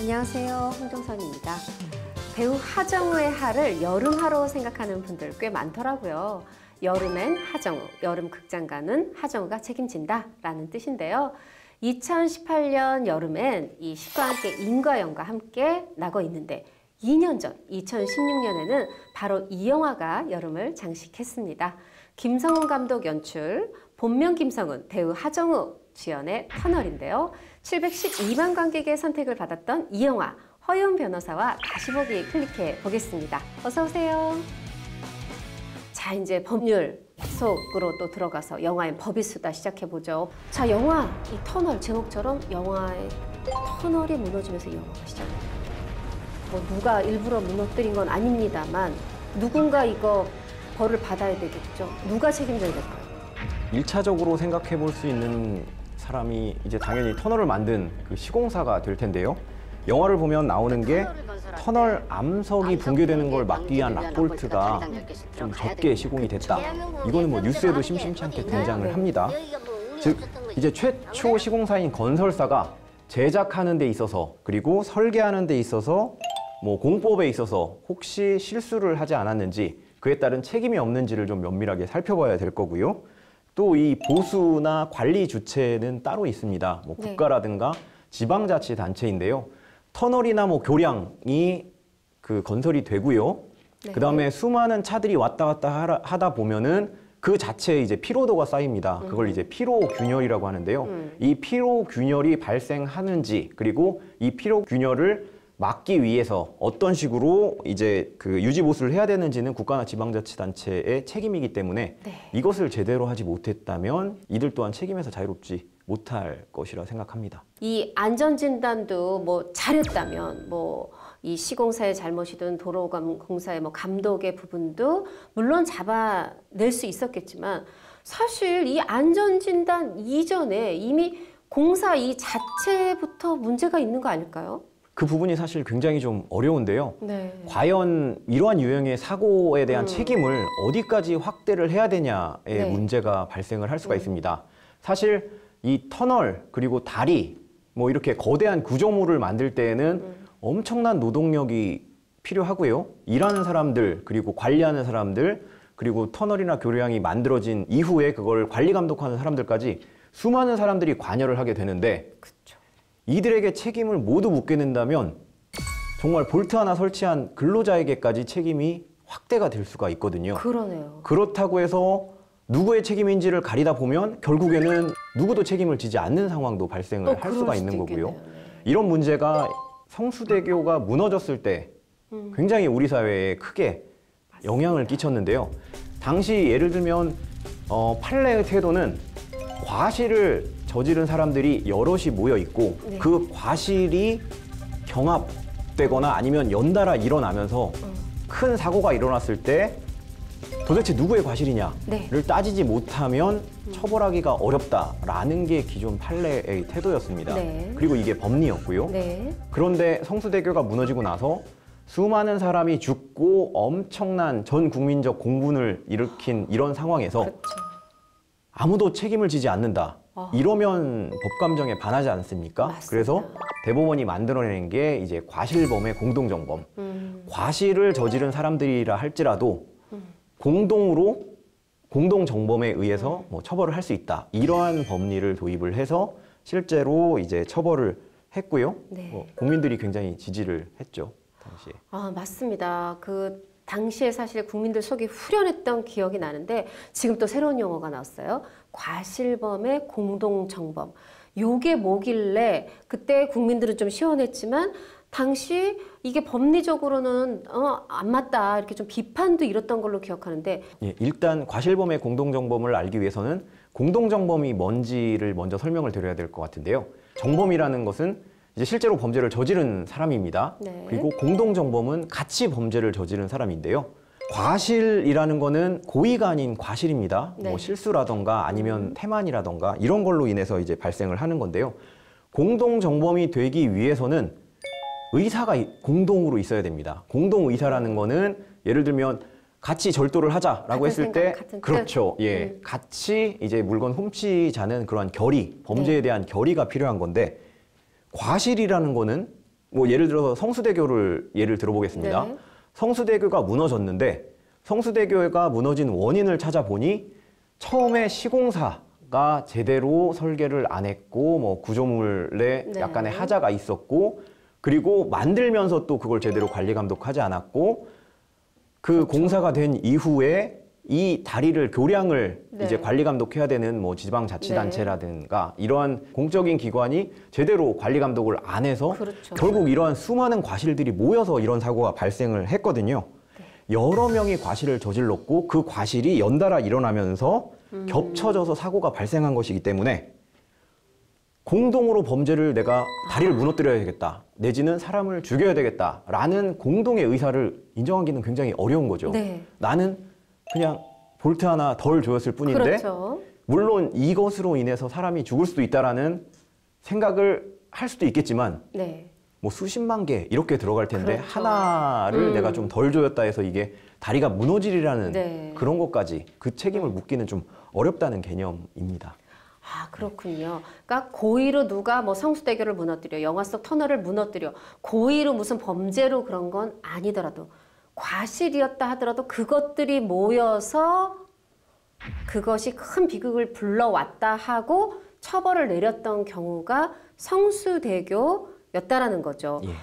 안녕하세요. 홍정선입니다. 배우 하정우의 하를 여름하로 생각하는 분들 꽤 많더라고요. 여름엔 하정우, 여름 극장가는 하정우가 책임진다 라는 뜻인데요. 2018년 여름엔 이 시과 함께 임과영과 함께 나고 있는데 2년 전 2016년에는 바로 이 영화가 여름을 장식했습니다. 김성훈 감독 연출, 본명 김성훈, 배우 하정우 주연의 터널인데요. 712만 관객의 선택을 받았던 이 영화, 허윤 변호사와 다시 보기 클릭해 보겠습니다. 어서 오세요. 자, 이제 법률 속으로 또 들어가서 영화의 법이 수다 시작해보죠. 자, 영화 이 터널 제목처럼 영화의 터널이 무너지면서 이 영화가 시작합니다. 뭐 누가 일부러 무너뜨린 건 아닙니다만 누군가 이거 벌을 받아야 되겠죠. 누가 책임져야 될까요? 1차적으로 생각해 볼 수 있는 사람이 이제 당연히 터널을 만든 그 시공사가 될 텐데요. 영화를 보면 나오는 게 터널 암석이 붕괴되는 걸 막기 위한 락볼트가 좀 적게 시공이 됐다. 이거는 뭐 뉴스에도 심심치 않게 등장을 합니다. 즉 이제 최초 시공사인 건설사가 제작하는 데 있어서 그리고 설계하는 데 있어서 뭐 공법에 있어서 혹시 실수를 하지 않았는지 그에 따른 책임이 없는지를 좀 면밀하게 살펴봐야 될 거고요. 또 이 보수나 관리 주체는 따로 있습니다. 뭐 국가라든가 지방자치단체인데요. 터널이나 뭐 교량이 그 건설이 되고요. 그다음에 수많은 차들이 왔다 갔다 하다 보면은 그 자체에 이제 피로도가 쌓입니다. 그걸 이제 피로균열이라고 하는데요. 이 피로균열이 발생하는지 그리고 이 피로균열을 막기 위해서 어떤 식으로 이제 그 유지보수를 해야 되는지는 국가나 지방자치단체의 책임이기 때문에 이것을 제대로 하지 못했다면 이들 또한 책임에서 자유롭지 못할 것이라 생각합니다. 이 안전진단도 뭐 잘했다면 뭐 이 시공사의 잘못이든 도로공사의 뭐 감독의 부분도 물론 잡아낼 수 있었겠지만 사실 이 안전진단 이전에 이미 공사 이 자체부터 문제가 있는 거 아닐까요? 그 부분이 사실 굉장히 좀 어려운데요. 과연 이러한 유형의 사고에 대한 책임을 어디까지 확대를 해야 되냐의 문제가 발생을 할 수가 있습니다. 사실 이 터널 그리고 다리 뭐 이렇게 거대한 구조물을 만들 때에는 엄청난 노동력이 필요하고요. 일하는 사람들 그리고 관리하는 사람들 그리고 터널이나 교량이 만들어진 이후에 그걸 관리 감독하는 사람들까지 수많은 사람들이 관여를 하게 되는데 이들에게 책임을 모두 묻게 된다면 정말 볼트 하나 설치한 근로자에게까지 책임이 확대가 될 수가 있거든요. 그러네요. 그렇다고 해서 누구의 책임인지를 가리다 보면 결국에는 누구도 책임을 지지 않는 상황도 발생을 할 수가 있는 거고요. 이런 문제가 성수대교가 무너졌을 때 굉장히 우리 사회에 크게 영향을 끼쳤는데요. 당시 예를 들면 판례의 태도는 과실을 저지른 사람들이 여럿이 모여 있고 그 과실이 경합되거나 아니면 연달아 일어나면서 큰 사고가 일어났을 때 도대체 누구의 과실이냐를 따지지 못하면 처벌하기가 어렵다라는 게 기존 판례의 태도였습니다. 그리고 이게 법리였고요. 그런데 성수대교가 무너지고 나서 수많은 사람이 죽고 엄청난 전 국민적 공분을 일으킨 이런 상황에서 아무도 책임을 지지 않는다. 이러면 법감정에 반하지 않습니까? 맞습니다. 그래서 대법원이 만들어낸 게 이제 과실범의 공동정범. 과실을 저지른 사람들이라 할지라도 공동정범에 의해서 뭐 처벌을 할 수 있다. 이러한 법리를 도입을 해서 실제로 이제 처벌을 했고요. 국민들이 굉장히 지지를 했죠, 당시에. 맞습니다. 그 당시에 사실 국민들 속이 후련했던 기억이 나는데 지금 또 새로운 용어가 나왔어요. 과실범의 공동정범. 요게 뭐길래 그때 국민들은 좀 시원했지만 당시 이게 법리적으로는 안 맞다 이렇게 좀 비판도 일었던 걸로 기억하는데 일단 과실범의 공동정범을 알기 위해서는 공동정범이 뭔지를 먼저 설명을 드려야 될 것 같은데요. 정범이라는 것은 이제 실제로 범죄를 저지른 사람입니다. 그리고 공동정범은 같이 범죄를 저지른 사람인데요. 과실이라는 거는 고의가 아닌 과실입니다. 뭐 실수라던가 아니면 태만이라던가 이런 걸로 인해서 이제 발생을 하는 건데요. 공동정범이 되기 위해서는 의사가 공동으로 있어야 됩니다. 공동의사라는 거는 예를 들면 같이 절도를 하자라고 했을 때 그렇죠. 예, 같이 이제 물건 훔치자는 그러한 결의, 범죄에 대한 결의가 필요한 건데 과실이라는 거는 뭐 예를 들어서 성수대교를 예를 들어보겠습니다. 네. 성수대교가 무너졌는데 성수대교가 무너진 원인을 찾아보니 처음에 시공사가 제대로 설계를 안 했고 뭐 구조물에 네. 약간의 하자가 있었고 그리고 만들면서 또 그걸 제대로 관리 감독하지 않았고 그 그렇죠. 공사가 된 이후에 이 다리를 교량을 네. 이제 관리 감독해야 되는 뭐 지방자치단체라든가 이러한 공적인 기관이 제대로 관리 감독을 안 해서 그렇죠. 결국 이러한 수많은 과실들이 모여서 이런 사고가 발생을 했거든요. 여러 명이 과실을 저질렀고 그 과실이 연달아 일어나면서 겹쳐져서 사고가 발생한 것이기 때문에 공동으로 범죄를 내가 다리를 무너뜨려야 되겠다. 내지는 사람을 죽여야 되겠다라는 공동의 의사를 인정하기는 굉장히 어려운 거죠. 네. 나는 그냥 볼트 하나 덜 조였을 뿐인데 그렇죠. 물론 이것으로 인해서 사람이 죽을 수도 있다라는 생각을 할 수도 있겠지만 네. 뭐 수십만 개 이렇게 들어갈 텐데 그렇죠. 하나를 내가 좀 덜 조였다 해서 이게 다리가 무너지리라는 네. 그런 것까지 그 책임을 묻기는 좀 어렵다는 개념입니다. 아, 그렇군요. 그러니까 고의로 누가 뭐 성수대교를 무너뜨려, 영화 속 터널을 무너뜨려, 고의로 무슨 범죄로 그런 건 아니더라도 과실이었다 하더라도 그것들이 모여서 그것이 큰 비극을 불러왔다 하고 처벌을 내렸던 경우가 성수대교였다라는 거죠. 예.